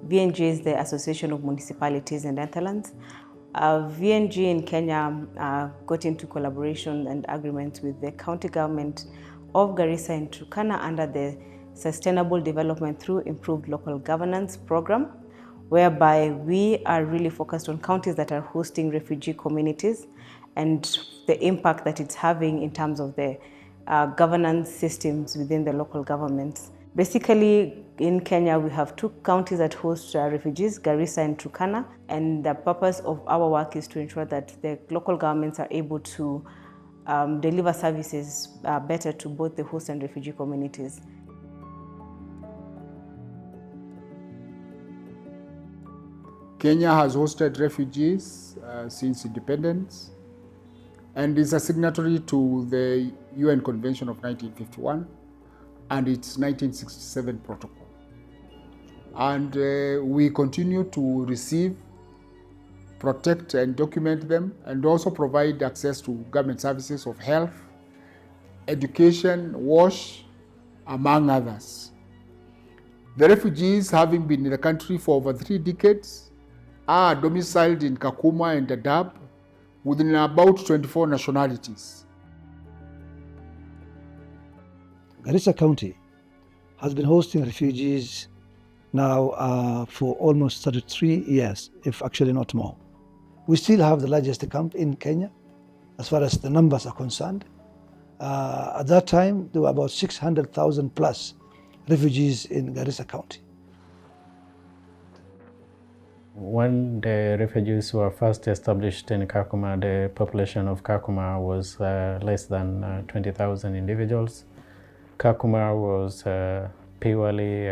VNG is the Association of Municipalities in Netherlands. VNG in Kenya got into collaboration and agreements with the county government of Garissa and Turkana under the Sustainable Development through Improved Local Governance program, whereby we are really focused on counties that are hosting refugee communities and the impact that it's having in terms of the governance systems within the local governments. Basically, in Kenya, we have 2 counties that host refugees, Garissa and Turkana, and the purpose of our work is to ensure that the local governments are able to deliver services better to both the host and refugee communities. Kenya has hosted refugees since independence and is a signatory to the UN Convention of 1951 and its 1967 protocol. And we continue to receive, protect and document them, and also provide access to government services of health, education, WASH, among others. The refugees, having been in the country for over 3 decades, are domiciled in Kakuma and Dadaab within about 24 nationalities. Garissa County has been hosting refugees now for almost 33 years, if actually not more. We still have the largest camp in Kenya as far as the numbers are concerned. At that time, there were about 600,000 plus refugees in Garissa County. When the refugees were first established in Kakuma, the population of Kakuma was less than 20,000 individuals. Kakuma was purely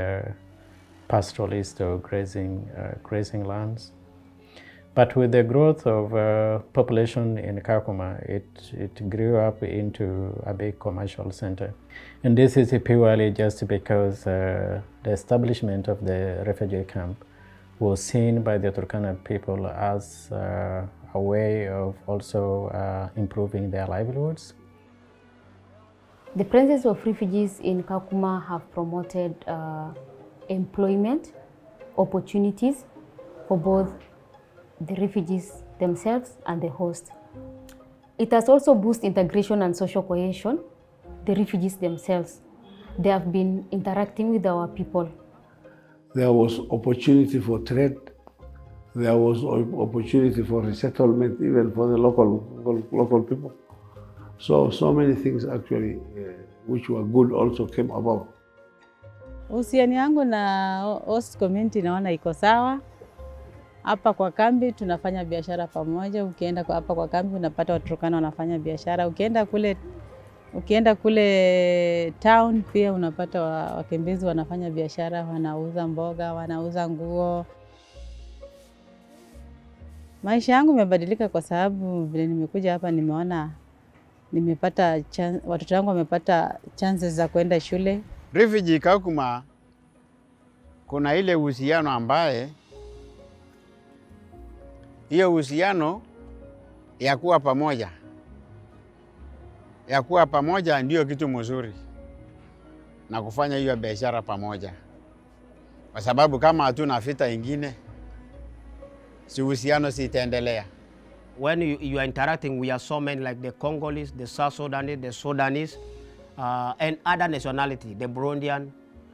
pastoralist or grazing lands. But with the growth of population in Kakuma, it grew up into a big commercial center. And this is purely just because the establishment of the refugee camp was seen by the Turkana people as a way of also improving their livelihoods. The presence of refugees in Kakuma have promoted employment opportunities for both the refugees themselves and the host. It has also boosted integration and social cohesion. The refugees themselves, they have been interacting with our people. There was opportunity for trade. There was opportunity for resettlement, even for the local people. So many things actually which were good also came about. Uhusiano yangu na host community naona iko sawa. Hapa kwa kambi tunafanya biashara pamoja. Ukienda hapa kwa kambi unapata Waturkana wanafanya biashara. Ukienda kule town pia unapata wakimbizi wanafanya biashara, wanauza mboga, wanauza nguo. Maisha yangu yamebadilika kwa sababu vile nimekuja hapa nimeona watoto wangu wamepata chances za kwenda shule. Refugee Kakuma kuna ile uhusiano ambaye hiyo uhusiano ya kuwa pamoja ndio kitu mzuri na kufanya hiyo biashara pamoja, kwa sababu kama hatuna vita ingine si uhusiano sitaendelea. When you are interacting, we are so many like the Congolese, the South Sudanese, the Sudanese, and other nationality, the Burundian.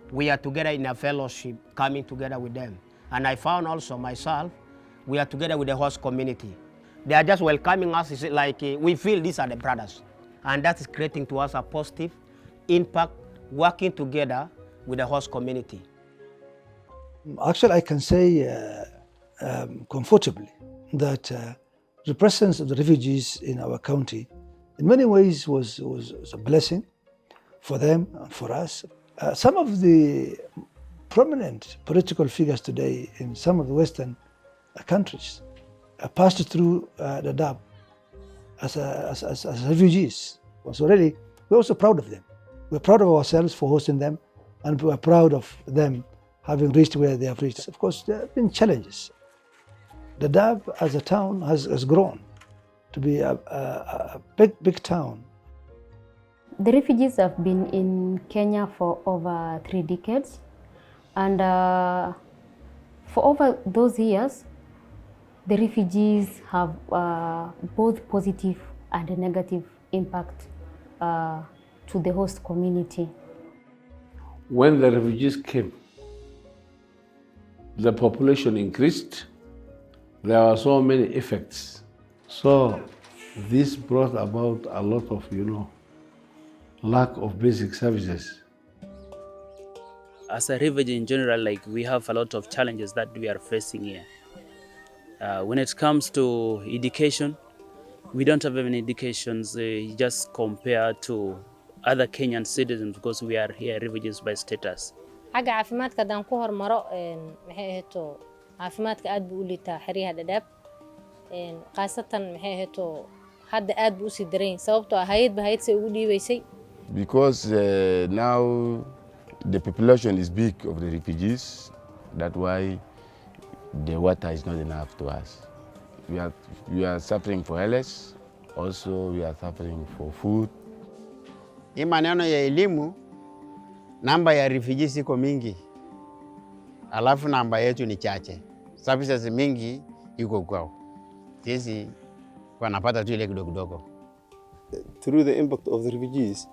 We are together in a fellowship, coming together with them. And I found also myself, we are together with the host community. They are just welcoming us. It's like we feel these are the brothers. And that is creating to us a positive impact, working together with the host community. Actually, I can say comfortably that the presence of the refugees in our county in many ways was a blessing for them and for us. Some of the prominent political figures today in some of the Western countries passed through Dadaab as refugees. So really, we're also proud of them. We're proud of ourselves for hosting them, and we're proud of them having reached where they have reached. Of course, there have been challenges. Dadaab as a town has grown to be a big town. The refugees have been in Kenya for over 3 decades, and For over those years, the refugees have both positive and a negative impact to the host community. When the refugees came, the population increased. There were so many effects. So this brought about a lot of, lack of basic services. As a refugee in general, like, we have a lot of challenges that we are facing here. When it comes to education, we don't have any educations just compared to other Kenyan citizens because we are here refugees by status. xagga caafimaadka hadaan ku hormaro maxay ahayto caafimaadka aad buu u liitaa xeryaha Dadaab khaasatan maxay ahayto hadda aad buu u sii dareyn sababtoo ah hay'ad say ugu dhiibaysay because now the population is big of the refugees. That's why the water is not enough to us. We are suffering for illness. Also, we are suffering for food. Hii maneno ya elimu, namba ya refugees iko mingi, alafu namba yetu ni chache. Services mingi iko kwao. Sisi wanapata tu ile kidogo kidogo. Through the impact of the refugees,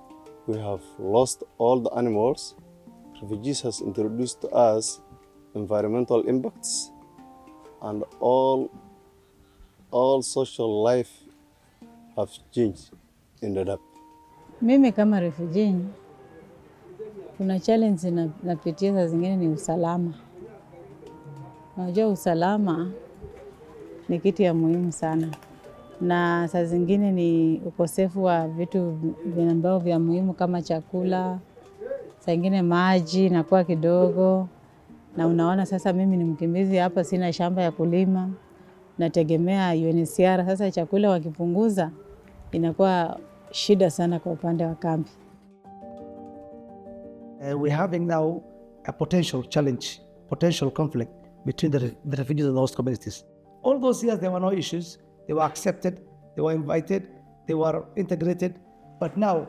we have lost all the animals. Refugees has introduced to us environmental impacts and all social life have changed in Dadaab. Mimi kama refugee, kuna challenge napitia saa zingine ni usalama. Unajua usalama ni kitu ya muhimu sana. Na saa zingine ni ukosefu wa vitu ambavyo vya muhimu kama chakula, saa zingine maji inakuwa kidogo. Na unaona sasa mimi ni mkimbizi hapa, sina shamba ya kulima. Nategemea UNHCR, sasa chakula wakipunguza inakuwa shida sana kwa upande wa kambi. We're having now a potential challenge, potential conflict between the refugees and the host communities. All those years there were no issues. They were accepted, they were invited, they were integrated. But now,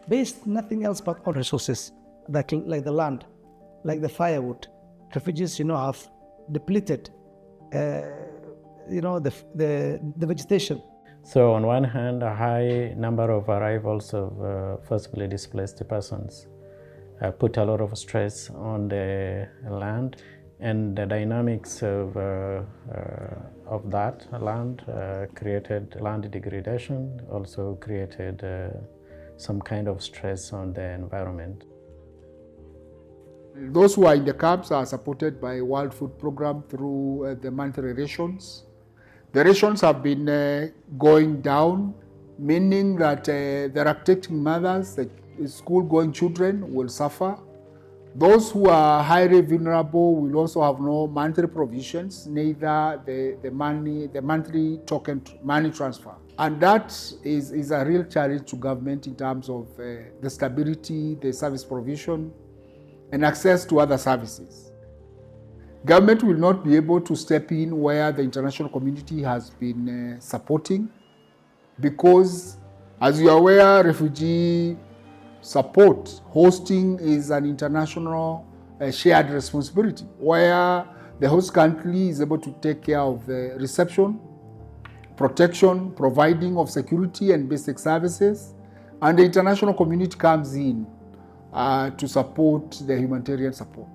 based nothing else but on resources, like the land, like the firewood, refugees, have depleted, the vegetation. So on one hand, a high number of arrivals of forcibly displaced persons put a lot of stress on the land, and the dynamics of that land created land degradation, also created some kind of stress on the environment. Those who are in the camps are supported by World Food Program through the monthly rations. The rations have been going down, meaning that the lactating mothers, the school-going children will suffer. Those who are highly vulnerable will also have no monthly provisions, neither the monthly token money transfer. And that is a real challenge to government in terms of the stability, the service provision, and access to other services. Government will not be able to step in where the international community has been supporting, because, as you are aware, refugee support, hosting is an international shared responsibility, where the host country is able to take care of the reception, protection, providing of security and basic services, and the international community comes in to support the humanitarian support.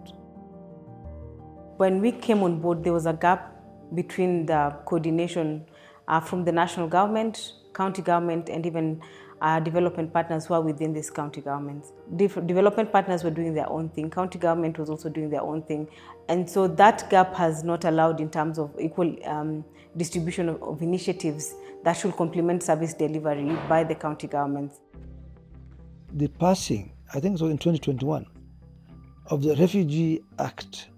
When we came on board, there was a gap between the coordination from the national government, county government, and even development partners who are within these county governments. Development partners were doing their own thing. County government was also doing their own thing. And so that gap has not allowed in terms of equal distribution of initiatives that should complement service delivery by the county governments. The passing, I think it was in 2021, of the Refugee Act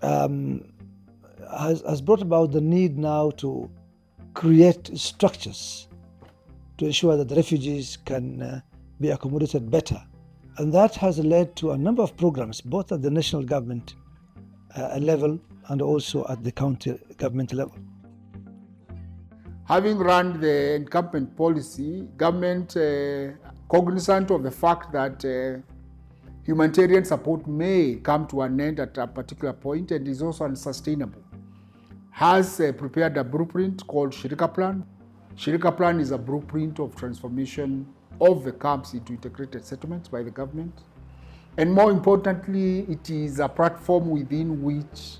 has brought about the need now to create structures to ensure that the refugees can be accommodated better. And that has led to a number of programs, both at the national government level and also at the county government level. Having run the encampment policy, government cognizant of the fact that humanitarian support may come to an end at a particular point and is also unsustainable, has prepared a blueprint called Shirika Plan. Shirika Plan is a blueprint of transformation of the camps into integrated settlements by the government. And more importantly, it is a platform within which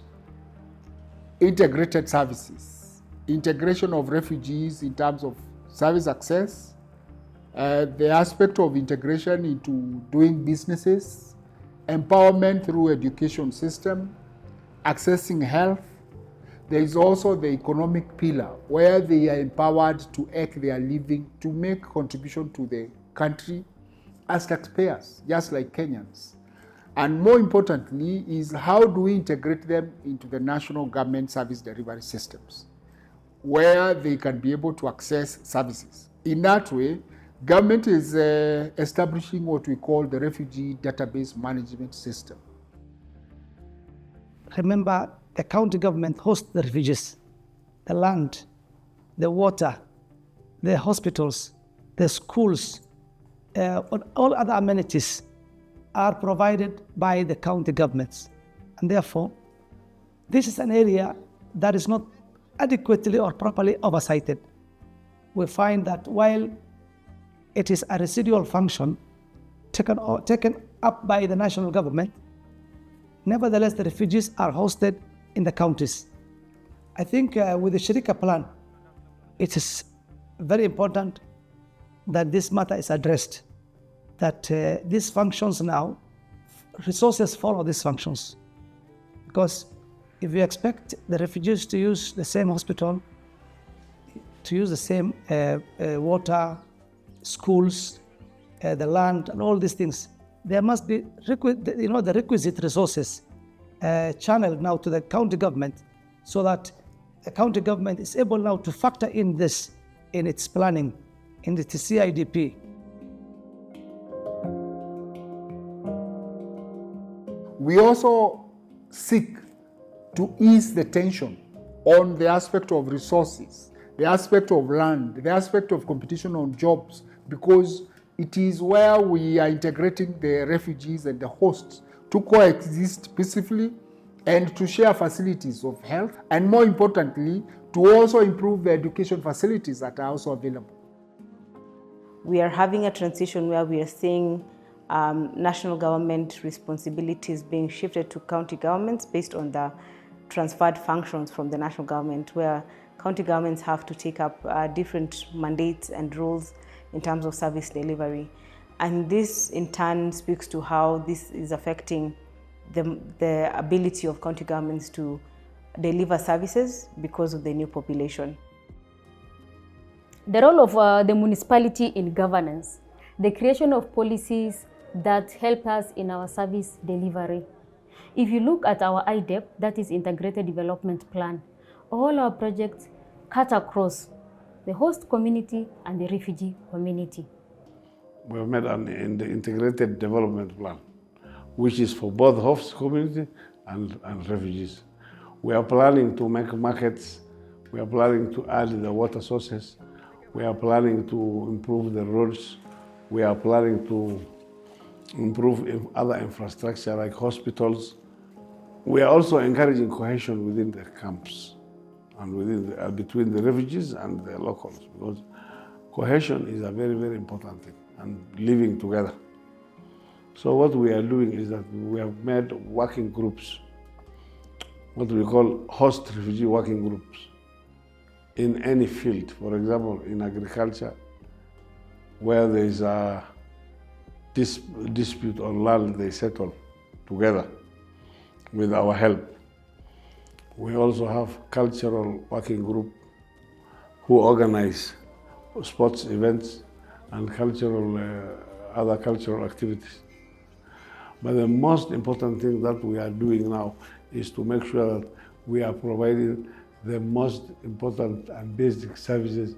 integrated services, integration of refugees in terms of service access, the aspect of integration into doing businesses, empowerment through education system, accessing health. There is also the economic pillar where they are empowered to make their living, to make contribution to the country as taxpayers, just like Kenyans. And more importantly is how do we integrate them into the national government service delivery systems where they can be able to access services. In that way, government is establishing what we call the refugee database management system. Remember, the county government hosts the refugees, the land, the water, the hospitals, the schools, all other amenities are provided by the county governments. And therefore, this is an area that is not adequately or properly oversighted. We find that while it is a residual function taken up by the national government, nevertheless, the refugees are hosted in the counties. I think with the Shirika Plan, it is very important that this matter is addressed, that these functions now, resources follow these functions. Because if you expect the refugees to use the same hospital, to use the same water, schools, the land, and all these things, there must be the requisite resources channeled now to the county government so that the county government is able now to factor in this in its planning, in the CIDP. We also seek to ease the tension on the aspect of resources, the aspect of land, the aspect of competition on jobs, because it is where we are integrating the refugees and the hosts to coexist peacefully and to share facilities of health, and more importantly, to also improve the education facilities that are also available. We are having a transition where we are seeing national government responsibilities being shifted to county governments based on the transferred functions from the national government, where county governments have to take up different mandates and roles in terms of service delivery. And this in turn speaks to how this is affecting the ability of county governments to deliver services because of the new population. The role of the municipality in governance, the creation of policies that help us in our service delivery. If you look at our IDEP, that is Integrated Development Plan, all our projects cut across the host community and the refugee community. We have made in the Integrated Development Plan, which is for both host community and refugees. We are planning to make markets, we are planning to add the water sources, we are planning to improve the roads, we are planning to improve other infrastructure like hospitals. We are also encouraging cohesion within the camps and within between the refugees and the locals, because cohesion is a very, very important thing, and living together. So what we are doing is that we have made working groups, what we call host refugee working groups, in any field. For example, in agriculture, where there is a dispute on land, they settle together with our help. We also have cultural working group who organize sports events and other cultural activities. But the most important thing that we are doing now is to make sure that we are providing the most important and basic services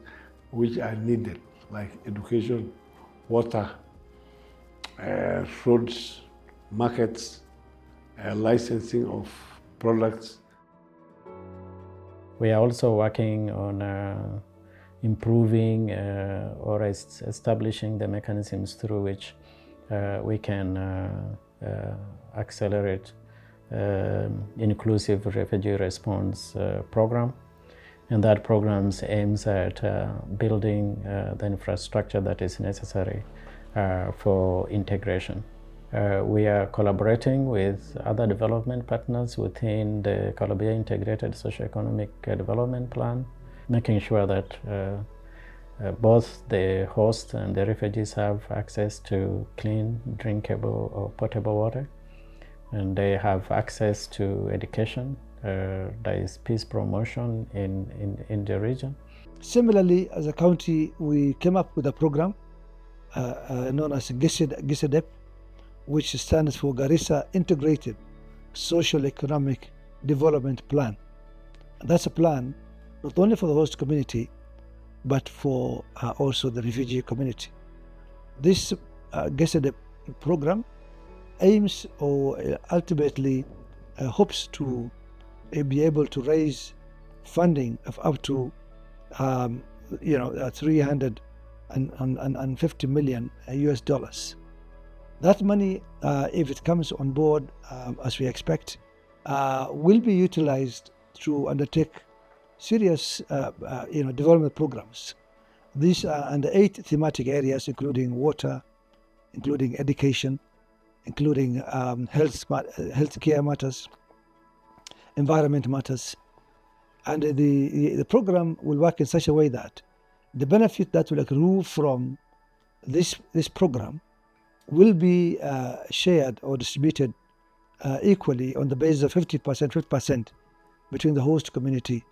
which are needed, like education, water, roads, markets, licensing of products. We are also working on improving or establishing the mechanisms through which we can accelerate inclusive refugee response program. And that program aims at building the infrastructure that is necessary for integration. We are collaborating with other development partners within the Columbia Integrated Socioeconomic Development Plan, making sure that both the host and the refugees have access to clean, drinkable or potable water, and they have access to education. There is peace promotion in the region. Similarly, as a county, we came up with a program known as GISEDEP, which stands for Garissa Integrated Social Economic Development Plan. And that's a plan not only for the host community, but for also the refugee community. This GISEDEP program aims or ultimately hopes to be able to raise funding of up to $350 million US dollars. That money, if it comes on board as we expect, will be utilized to undertake serious development programs. These are under 8 thematic areas, including water, including education, including healthcare matters, environment matters. And the program will work in such a way that the benefit that will accrue from this program will be shared or distributed equally on the basis of 50% between the host community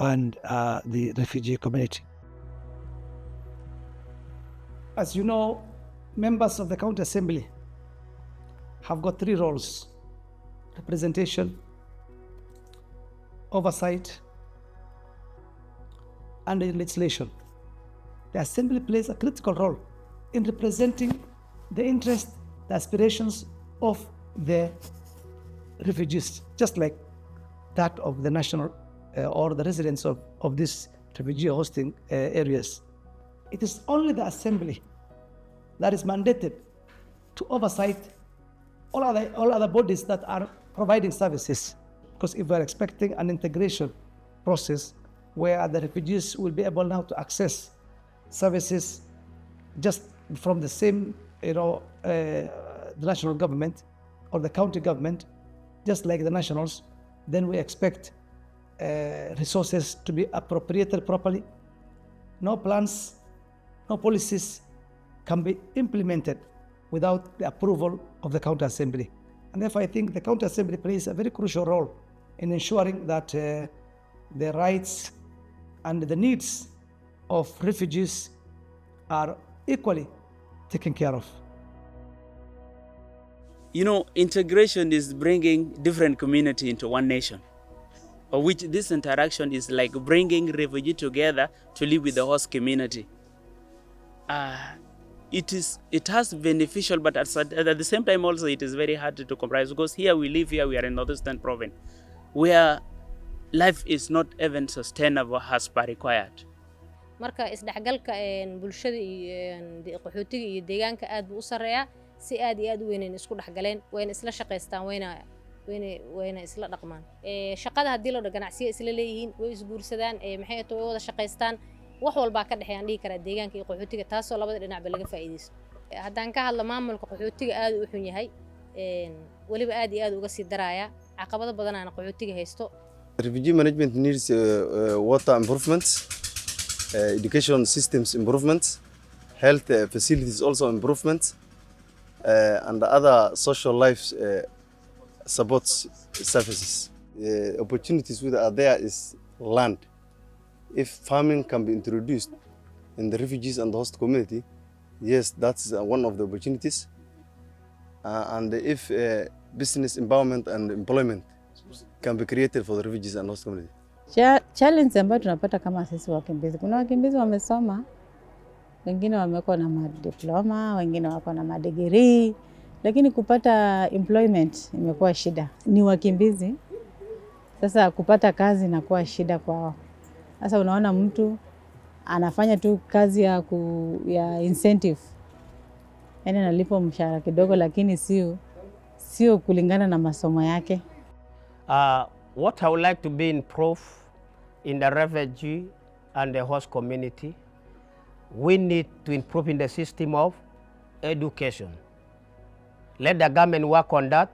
and the refugee community. As you know, members of the County Assembly have got 3 roles: representation, oversight, and legislation. The Assembly plays a critical role in representing the interests, the aspirations of the refugees, just like that of the national or the residents of these refugee hosting areas. It is only the Assembly that is mandated to oversight all other bodies that are providing services. Because if we're expecting an integration process where the refugees will be able now to access services just from the same, the national government or the county government, just like the nationals, then we expect resources to be appropriated properly. No plans, no policies can be implemented without the approval of the County Assembly. And therefore, I think the County Assembly plays a very crucial role in ensuring that the rights and the needs of refugees are equally taken care of. Integration is bringing different community into one nation, of which this interaction is like bringing refugees together to live with the host community. It has beneficial, but at the same time also it is very hard to comprise, because here we live, here we are in Northeastern Province, where life is not even sustainable as per required. marka isdhexgalka bulshada iyo qaxootiga iyo deegaanka aad buu u sareeyaa si aad iyo aad u weyn isku dhaxgaleen wayna isla shaqeystaan wayna isla dhaqmaan shaqada hadii loo ganacsiga isla leeyihiin way isguursadaan maxay tahay way wada shaqeystaan wax walba ka dhaxayaan dhigi kara deegaanka iyo qaxootiga taasoo labada dhinacba laga faa'iideysto haddaan ka hadlo maamulka qaxootiga aad u xun yahay waliba aad iyo aad uga sii daraaya caqabado badan aan qaxootiga haysto. Refugee management needs water improvements, education systems improvements, health facilities also improvements, and other social life support services. Opportunities that are there is land. If farming can be introduced in the refugees and the host community, yes, that's one of the opportunities. And if business empowerment and employment can be created for the refugees and host community. Challenge ambayo tunapata kama sisi wakimbizi. Kuna wakimbizi wamesoma, wengine wamekuwa na madiploma, wengine wako na madegree, lakini kupata employment imekuwa shida. Ni wakimbizi. Sasa kupata kazi inakuwa shida kwao. Sasa unaona mtu anafanya tu kazi ya incentive. Yaani analipo mshahara kidogo, lakini sio sio kulingana na masomo yake. What I would like to be improved in the refugee and the host community, we need to improve in the system of education. Let the government work on that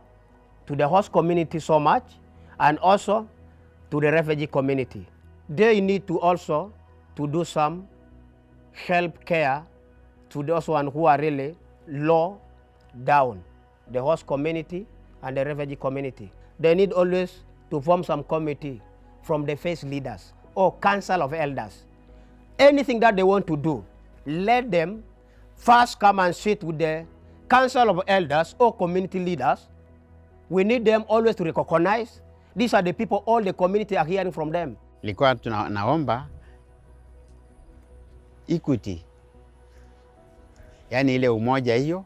to the host community so much, and also to the refugee community. They need to also to do some help care to those ones who are really low down, the host community and the refugee community. They need always to form some committee from the faith leaders or council of elders. Anything that they want to do, let them first come and sit with the council of elders or community leaders. We need them always to recognize these are the people all the community are hearing from them. Likuwa tunaomba equity, yani ile umoja hiyo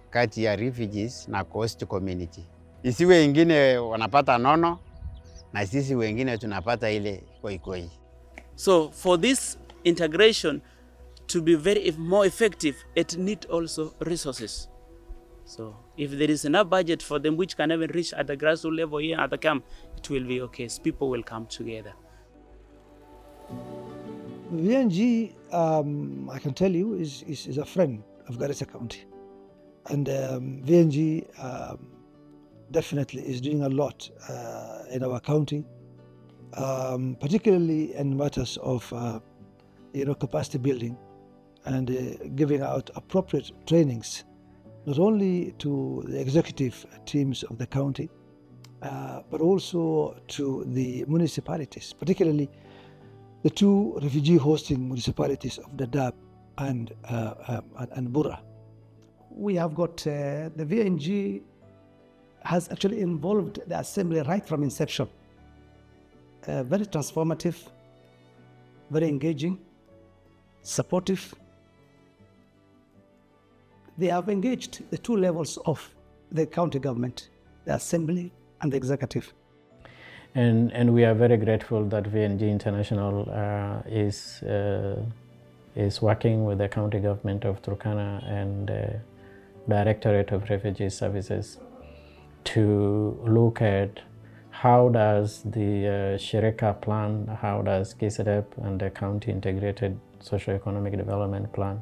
kati ya refugees na host community. Isiwe wengine wanapata nono na sisi wengine tunapata ile koi. So for this integration to be very more effective, it needs also resources. So if there is enough budget for them which can even reach at the grassroots level here at the camp, it will be okay. So people will come together. VNG, I can tell you, is a friend of Garissa County. And VNG definitely is doing a lot in our county, particularly in matters of capacity building and giving out appropriate trainings, not only to the executive teams of the county, but also to the municipalities, particularly the two refugee hosting municipalities of Dadaab and Burra. We have got the VNG has actually involved the assembly right from inception. Very transformative, very engaging, supportive. They have engaged the two levels of the county government, the assembly and the executive. And we are very grateful that VNG International is working with the county government of Turkana and Directorate of Refugee Services to look at how does the Shirika plan, how does KCDEP and the County Integrated Socio-Economic Development Plan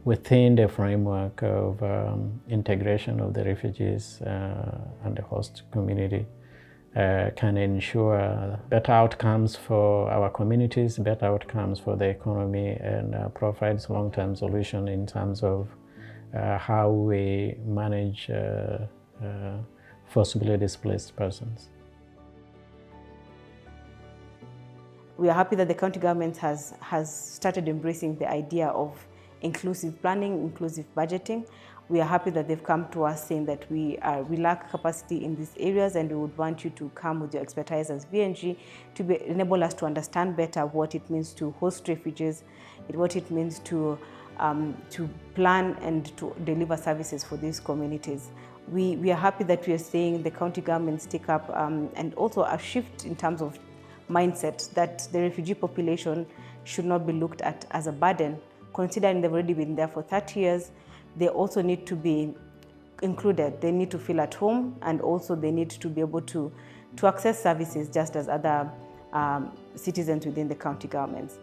within the framework of integration of the refugees and the host community can ensure better outcomes for our communities, better outcomes for the economy, and provides long-term solution in terms of how we manage forcibly displaced persons. We are happy that the county government has started embracing the idea of inclusive planning, inclusive budgeting. We are happy that they've come to us saying that we lack capacity in these areas and we would want you to come with your expertise as VNG to enable us to understand better what it means to host refugees, what it means to plan and to deliver services for these communities. We are happy that we are seeing the county governments take up and also a shift in terms of mindset that the refugee population should not be looked at as a burden, considering they've already been there for 30 years. They also need to be included. They need to feel at home, and also they need to be able to access services just as other citizens within the county governments.